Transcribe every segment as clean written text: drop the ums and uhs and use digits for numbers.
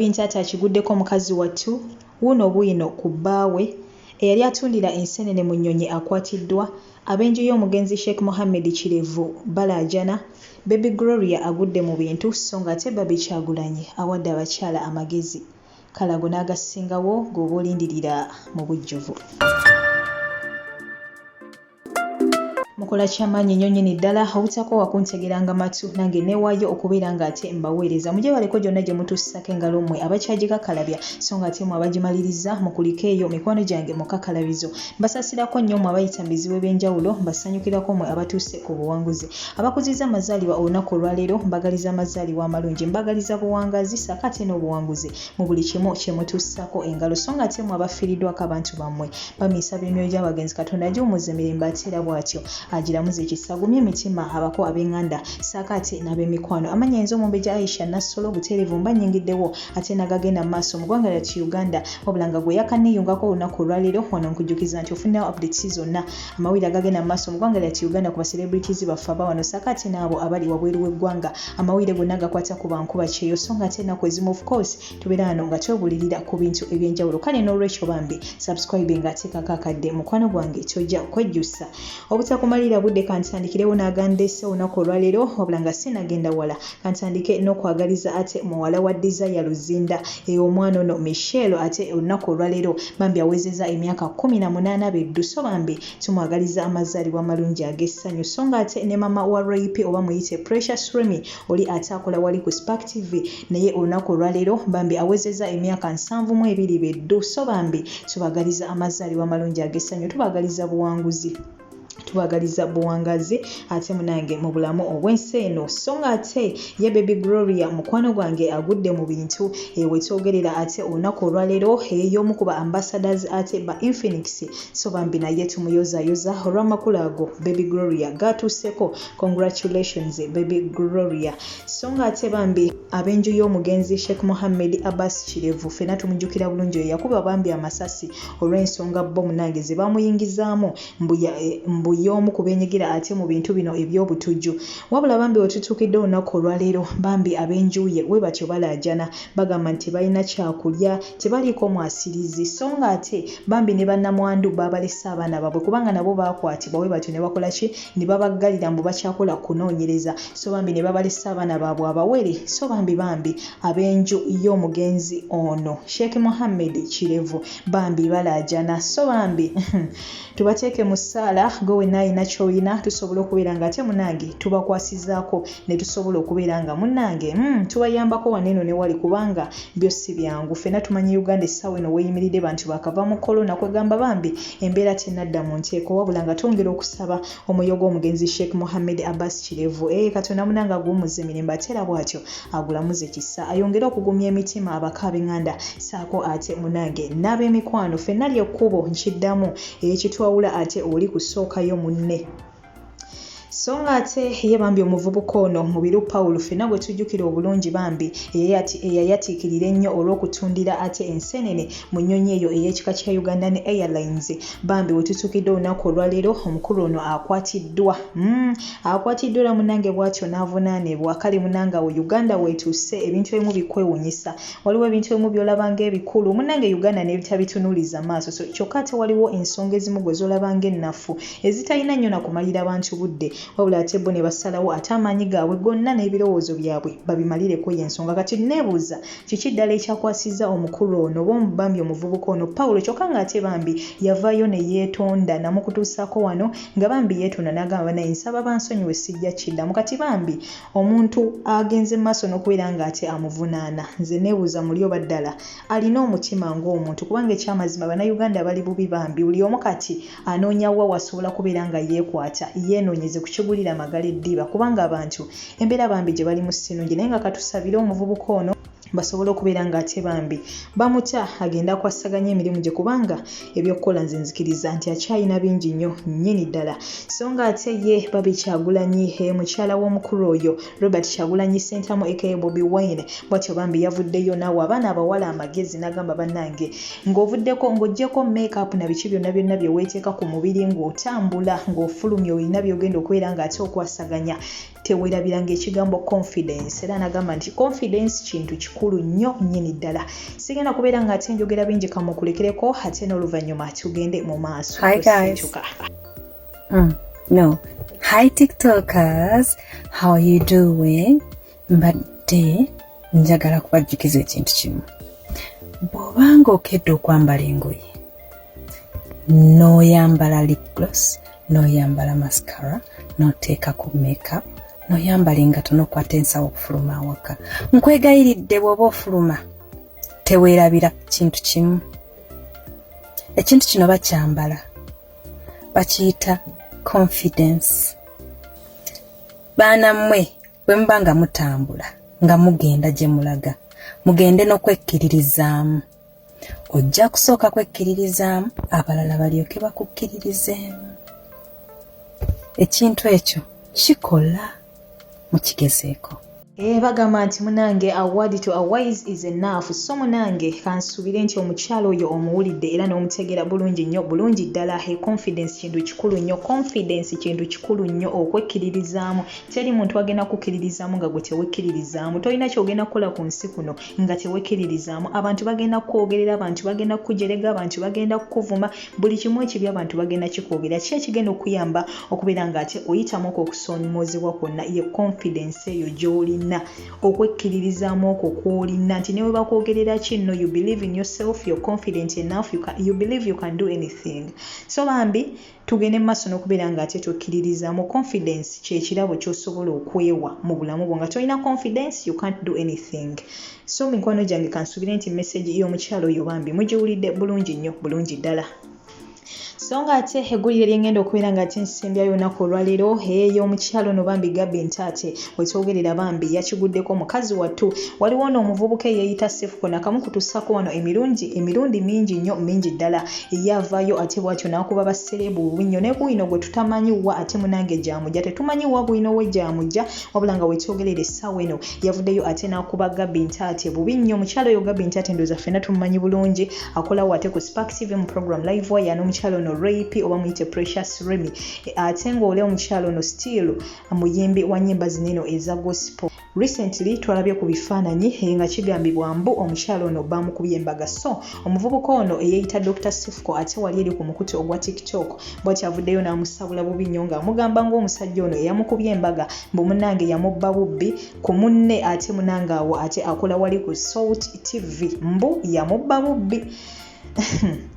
Gabie Ntate akiguddeko mukazi wattu wuno Bwino ku bbaawe eyali atundira enseenene mu nnyonyi akwatiddwa. Ab'enju y'omugenzi Sheikh Mohammed Kirevu balaajana. Baby Gloria agudde mu bintu so ng'ate Barbie Kyagulanyi awadde abakyala amagezi. Kalago n'agasingawo g'oba olindirira mu bujjuvu. Mukola kyamaanyi nnyo nnyini ddala obutako wakuntegeranga matu nange neewaayo okubeera ng'ate mbaweereza mujye baleko gyonna gye mutussako engalo mmwe abakyagikakalabya so ng'ate mmwe abagimaliriza mukulika eyo mikwano gyange mu kakalabizo mbasasirako nnyo mmwe abayita mu bizibu eby'enjawulo mbasanyukirako mmwe abatuuse ku buwanguzi abakuziza amazaalibwa olunaku olwaleero mbagaliza amazaalibwa amalungi mbagaliza buwangazi saakate n'obuwanguzi mu buli kimu kye mutussako engalo so ng'ate mmwe abafiiriddwako abantu bammwe bamiisa b'emyoyo gy'abagenzi katonda agiwummuza emirembe ate era bw'atyo agiramuze ekisagumya emitima abako ab'enganda saakate n'ab'emikwano amanyenzo omumbejja Aisha Nassolo buteerevu mbanyingiddewo ate nagagenda mu maaso mu ggwanga lyattu Uganda wabula nga gwe yakanneeyungako olunaku olwaleero wano nkujjukiza nti ofunirawo updates zonna amawulire agagenda mu maaso mu ggwanga lyattu Uganda ku ba-celebrities baffe aba wano saakate n'abo abali wabweru w'eggwanga amawulire gonna gakwata ku bankuba kyeyo so ng'ate ennaku ezimu of course tubeera wano nga twebulirira ku bintu eby'enjawulo kale n'olwekyo bambi subscribe ng'ateekako akadde mukwano gwange tojja kwejjusa obutakumalira budde kantandikirewo n'agandeese olunaku olwaleero wabula nga sinagenda wala kantandike n'okwagaliza ate muwala wa Desire Luzinda omwana ono Michelle ate olunaku olwaleero bambi awezeza emyaka 18 beddu so bambi tumwagaliza amazaalibwa amalungi ag'essanyu so ng'ate ne mama wa Rape oba muyite Precious Remy oli ate akola wali ku Spark TV naye olunaku olwaleero bambi awezeza emyaka 72 beddu so bambi tubagaliza amazaalibwa amalungi ag'essanyu tubagaliza buwanguzi tubagaliza buwangazi ate munange mu bulamu obw'ensi eno so ng'ate ye Baby Gloria mukwano gwange agudde mu bintu wetwogerera ate olunaku olwaleero ey'omu ku ba ambassadors ate ba Infinix so bambi naye tumuyozayoza olw'amakulu ago Baby Gloria gatuuseko congratulations Baby Gloria so ng'ate bambi ab'enju y'omugenzi Sheikh Mohammed Abbas Kirevu fena tumujjukira bulungi oyo yakuba bambi amasasi olw'ensonga bo munange ze bamuyingizaamu mbu y'omu ku beenyigira ate mu bintu bino eby'obutujju wabula bambi wetutuukidde olunaku olwaleero bambi ab'enju ye we batyo balaajana bagamba nti balina kyakulya tebaliiko mwasirizi so ng'ate bambi ne bannamwandu baabalese abaana baabwe kubanga nabo baakwatibwa we batyo ne bakola ki ne babaggalira mbu bakyakola kunoonyereza so bambi ne babalese abaana baabwe abawere so bambi ab'enju y'omugenzi ono Sheikh Mohammed Kirevu bambi balaajana so bambi tubateeke mu ssaala gwe naayina ky'oyina tusobola okubeera nga ate munange tubakwasizaako ne tusobola okubeera nga munange tubayambako waneeno ne wali kubanga byo si byangu ffenna tumanyi Uganda essaawa eno weeyimiridde bantu bakava mu kolona kwegamba bambi embeera tennadda mu nteeko wabula nga twongera okusaba omwoyo gw'omugenzi Sheikh Mohammed Abbas Kirevu katonda munange aguwummuza emirembe ate era bw'atyo agulamuze kisa ayongere okugumya emitima abaka ab'enganda saako ate munange n'ab'emikwano ffenna lyekkubo nkiddamu ekitwawula ate oli kusookayo munne so ng'ate ye bambi omuvubuka ono mubiru Paul fena gwe tujjukira obulungi bambi eyayatiikirira ennyo olw'okutundira ate enseenene mu nnyonyi eyo ey'ekika kya Ugandan Airlines bambi wetutuukidde olunaku olwaleero omukulu ono akwatiddwa akwatiddwa munange bw'atyo n'avunaanibwa kale munange awo Uganda weetuuse ebintu ebimu bikwewunyisa waliwo ebintu ebimu by'olaba ng'ebikulu munange Uganda n'ebitabitunuuliza maaso so kyokka ate waliwo ensonga ezimu gwe z'olaba ng'ennafu ezitalina nnyo na kumalira abantu budde wabula ate bo ne basalawo ate amaanyi gaabwe gonna n'ebirowoozo byabwe babimalireko y'ensonga kati neebuuza kiki ddala ekyakwasiza omukulu ono oba bambi omuvubuka ono Pawulo kyokka ng'ate bambi yavaayo ne yeetonda namukutuusaako wano nga bambi yeetonda n'agamba naye nsaba bansonyiwe sijja kiddamu kati bambi omuntu agenze mu maaso n'okubeera ng'ate amuvunaana nze neebuuza muli oba ddala alina omutima ng'omuntu kubanga ekyamazima bannayuganda bali bubi bambi buli omu kati anoonya wa wasobola kubeera nga yeekwata yeenoonyeze ku kigulira amagala eddiba kubanga abantu embeera bambi gye bali mu ssinungi naye nga katusabire omuvubuka ono basobola okubeera ng'ate bambi bamuta agenda kwasaganya emirimu gye kubanga ebyokukola nze nzikiriza nti akyalina bingi nnyo nnyini ddala so ng'ate ye Barbie Kyagulanyi mukyala w'omukulu oyo Robert Kyagulanyi Ssentamu aka Bobi Wine bw'atyo bambi yavuddeyo naawe abaana abawala amagezi n'agamba bannange ng'ovuddeko ng'oggyeko make-up na biki byonna byonna bye weeteeka ku mubiri ng'otambula ng'ofulumya olina by'ogenda okubeera ng'ate okwasaganya teweerabiranga ekigambo confidence era nagamba nti confidence kintu kikulu nnyo nnyini ddala. Sigenda kubeera nga ate njogera bingi kamukulekereko ate n'oluvannyuma tugende mu maaso. Hi guys. No. Hi TikTokers. How are you doing? Mbadde njagala kubajjukiza ekintu kimu. Bw'obanga okedde okwambala engoye, n'oyambala lip gloss, n'oyambala mascara, n'oteekako makeup, n'oyambala engato n'okwata ensawo okufuluma awaka. Nkwegayiridde bw'oba ofuluma teweerabira kintu kimu. Ekintu kino bakyambala bakiyita confidence. Baana mmwe bwe muba nga mutambula nga mugenda gye mulaga mugende n'okwekkiririzaamu. Ojja kusooka kwekkiririzaamu abalala balyoke bakukkiririzeemu. Ekintu ekyo kikola mukigezeeko. Bagamba nti munange a word to a wise is enough. So munange kansubire nti omukyalo oyo omuwulidde era n'omutegeera bulungi nnyo bulungi ddala. Confidence kintu kikulu nnyo. Confidence kintu kikulu nnyo okwekkiririzaamu. Teri muntu agenda kukkiririzaamu nga gwe tewekkiririzaamu. Tolina kyogenda kukola ku nsi kuno nga tewekkiririzaamu. Abantu bagenda kukwogerera, abantu bagenda kukujerega, abantu bagenda kukuvuma. Buli kimu ekibi abantu bagenda kikwogera. Ki ekigenda okuyamba okubeera nga ate oyitamu okusoomoozebwa kwonna ye confidence eyo gy'olina. Okwekkiririzaamu okwo kw'olina nti ne bwe bakwogerera kino, you believe in yourself, you're confident enough, you believe you can do anything. So bambi tugende mu maaso n'okubeera nga ate tokkiririzaamu. Confidence ky'ekirabo ky'osobola okwewa mu bulamu bwo. Nga tolina confidence you can't do anything. So mikwano gyange kansubire nti message y'omukyalo oyo bambi mugiwulidde bulungi nnyo bulungi ddala. So nga ate eggulire lyengenda okubeera nga ate nsembyayo olunaku olwaleero ey'omukyalo no bambi Gabie Ntate wetwogerera bambi yakiguddeko mukazi wattu. Waliwo n'omuvubuka eyeeyita Sefuko nakamu kutussako wano emirundi mingi nnyo mingi ddala eyavaayo ate bw'atyo n'akuba baserebu Bwino ne Bwino gwe tutamanyiwa ate munange gyamujja tetumanyiwa Bwino we gyamujja wabula nga wetwogerera essaawa eno yavuddeyo ate n'akuba Gabie Ntate bubi nnyo. Omukyalo oyo Gabie Ntate ndowooza ffenna tumumanyi bulungi akolawo ate ku Spark TV mu program live wire n'omukyalo no Rape oba muyite Precious Remy ate ng'ole omukyalo no still muyimbi wa nnyimba zineno eza gospel. Recently twalabye ku bifaananyi nga kigambibwa mbu omukyalo ono bamukubye embaga. So omuvubuka ono eyeeyita Dr. Sefuko ate wali eri ku mukutu ogwa TikTok bw'ati avuddeyo n'amusabula bubi nnyo ng'amugamba ng'omusajja ono eyamukubye embaga mbu munnange yamubba bubbi ku munne ate munnange awo ate akola wali ku Salt TV mbu yamubba bubbi.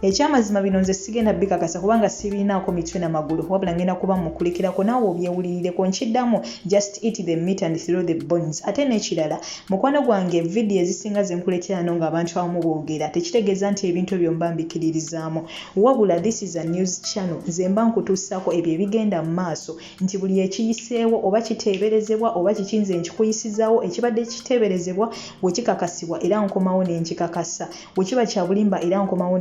Ekyamazima bino nze sigenda bikakasa kubanga sibinaako mitwe na magulu wabula ngenda kuba mukulikirako naawe obyewulirireko nkiddamu just eat the meat and throw the bones. Ate n'ekirala mukwano gwange vidiyo ezisinga ze nkuleetera no ng'abantu abamu boogera tekitegeeza nti ebintu ebyo mba mbikiririzaamu wabula this is a news channel nze mba nkutuusaako ebyo ebigenda mu maaso nti buli ekiyiseewo oba kiteeberezebwa oba kiki nze nkikuyisizaawo ekibadde kiteeberezebwa bwe kikakasibwa era nkomawo ne nkikakasa bwe kiba kya bulimba era nkomawo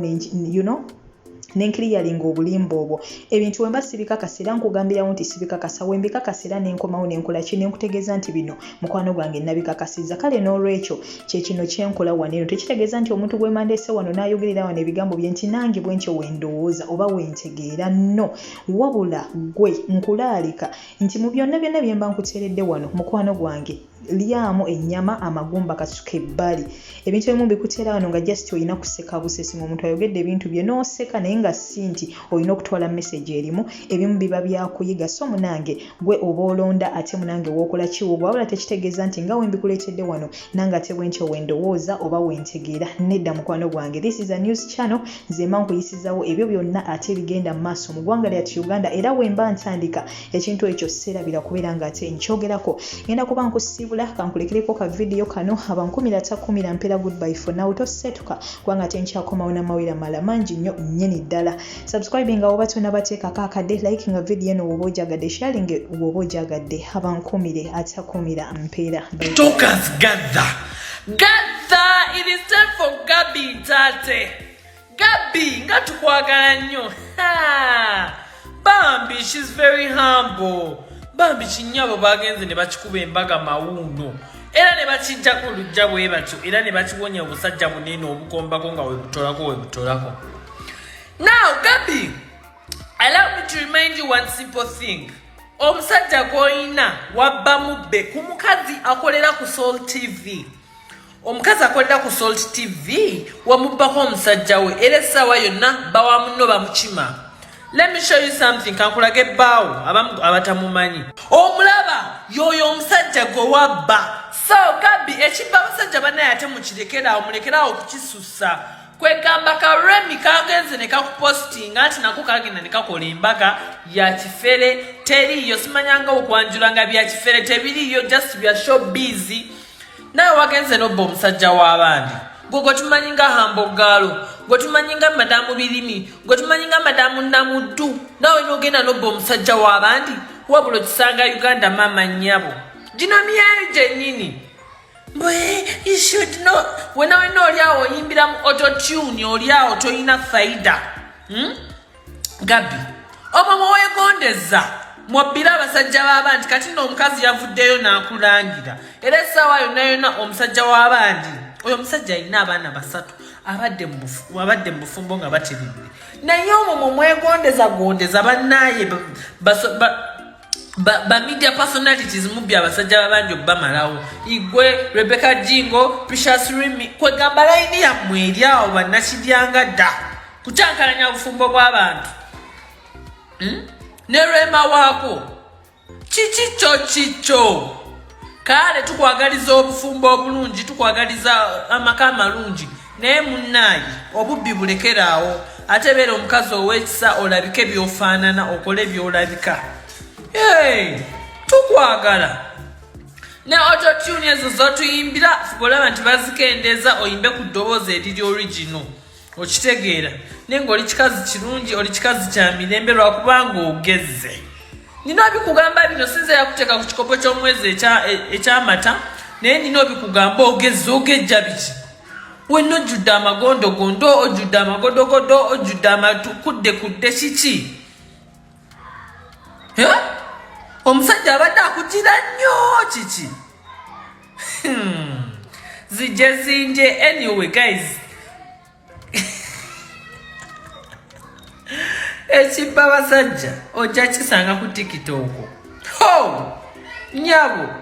nenkiriyalinga obulimba obwo ebintu wemba sibikakasa era nkugambirawo nti sibikakasa wembikakasa era nenkomawo nenkola ki nenkutegeeza nti bino mukwano gwange nabikakasiza kale n'olwekyo kyekino kyenkola waneeno tekitegeeza nti omuntu gwe mandeese wano n'ayogerera wano ebigambo bye nti nange bwe ntyo wendowooza oba wentegeera no wabula gwe nkulaalika nti mu byonna byonna bye mba nkuteeredde wano mukwano gwange lyamu ennyama amagumba kasuka ebbali ebintu ebimu bikuteera wano nga just olina kuseka busesi ng'omuntu ayogedde ebintu bye n'oseka naye nga si nti olina okutwala message erimu ebimu biba byakuyiga. So munange gwe oba olonda ate munange wookola kiwogwa wabula tekitegeeza nti nga wembikuleetedde wano nange ate bwentyo wendowooza oba wentegeera nedda mukwano gwange. This is a news channel nze mba nkuyisizaawo ebyo byonna ate bigenda mu maaso mu ggwanga lyattu Uganda era wemba ntandika ekintu ekyo sseerabira kubeera nga ate nkyogerako ngenda kuba nkusiibula kankulekereko ka video kano abankumira takumira mpera goodbye for now tosetuka kubanga ate nkyakomawo n'amawira mala mangi nnyo nnyini ddala. Subscribing nga oba tonabateekako akadde, like nga video eno woba ojagadde, sharing woba ojagadde. Abankumire atakumira mpera. Talkers gather, it is time for Gabie Ntate. Gabie nga tukwagala nnyo. Bambi, she's very humble. Bambi kinyabo bagenze ne bakikuba embaga mawundo era ne bakijjako olujja bwe batyo era ne bakiwonya obusajja munene obukombako nga webutolako. Now Gabie, allow me to remind you one simple thing. omusajja gw'oyina wabba mubbe ku mukazi akolera ku Soul TV. Omukazi akolera ku Soul TV wamubbako omusajja we era essaawa yonna bawa munno bamukima. Let me show you something. Kankulage ebbaawo abatamumanyi. Omulaba y'oyo omusajja gwe wabba. So Gabie ekibba abasajja bannaye ate mukirekeraawo mulekerawo okukisussa. Kwegamba ka Remi kagenze ne kakupostinga nti nako kagenda ne kakola embaga ya kifere teriiyo simanyanga okwanjula nga bya kifere tebiriiyo just bya showbiz. Naye wagenze n'obba omusajja w'abandi. Gwe tumanyi nga Hambogalo, gwe tumanyi nga Madamu Birimi, gwe tumanyi nga Madamu Namuddu. Nawe n'ogenda n'obba omusajja w'abandi wabula okisanga Uganda mama nnyabo. Gino myayo gyennyini. You should know. When I know you oyimbira mu auto-tune oliawo toyina faida. Gabie omama wegondeza mwabbira abasajja b'abandi kati n'omukazi yavuddeyo n'akulangira era essaawa yonna omusajja w'abandi oyo omusajja alina abaana basatu abadde mu bufumbo nga bateredde naye omwo mwegondeza bannaaye ba media personalities mubbi abasajja b'abandi okubamalawo igwe Rebecca Jingo Precious Rimi kwegamba layini yammwe eri awo bannakiryanga dda kucyankalanya obufumbo bw'abantu ne Rema waako kikyo kale tukwagaliza obufumbo obulungi tukwagaliza amaka amalungi naye munnaayi obubbi bulekeraawo ate beera omukazi ow'ekisa olabike by'ofaanana okole by'olabika. Tukwagala ne auto-tune ezo zotuyimbira olaba nti bazikendeza oyimbe ku ddoboozi eriri original okitegeera naye ng'oli kikazi kirungi oli kikazi kya mirembe lwakubanga ogezze. Nina obikugamba bino sinze yakuteeka ku kikopo ky'omwezi ekyamata naye nina obikugamba ogezze ogejja biki wenna ojjudde amagondogondo ojjudde amagodogodo ojjudde amatukudde kiki omusajja abadde akugira nnyo kiki zijje zinje. Anyway guys ekibba abasajja ojja kisanga ku TikTok. Nyabo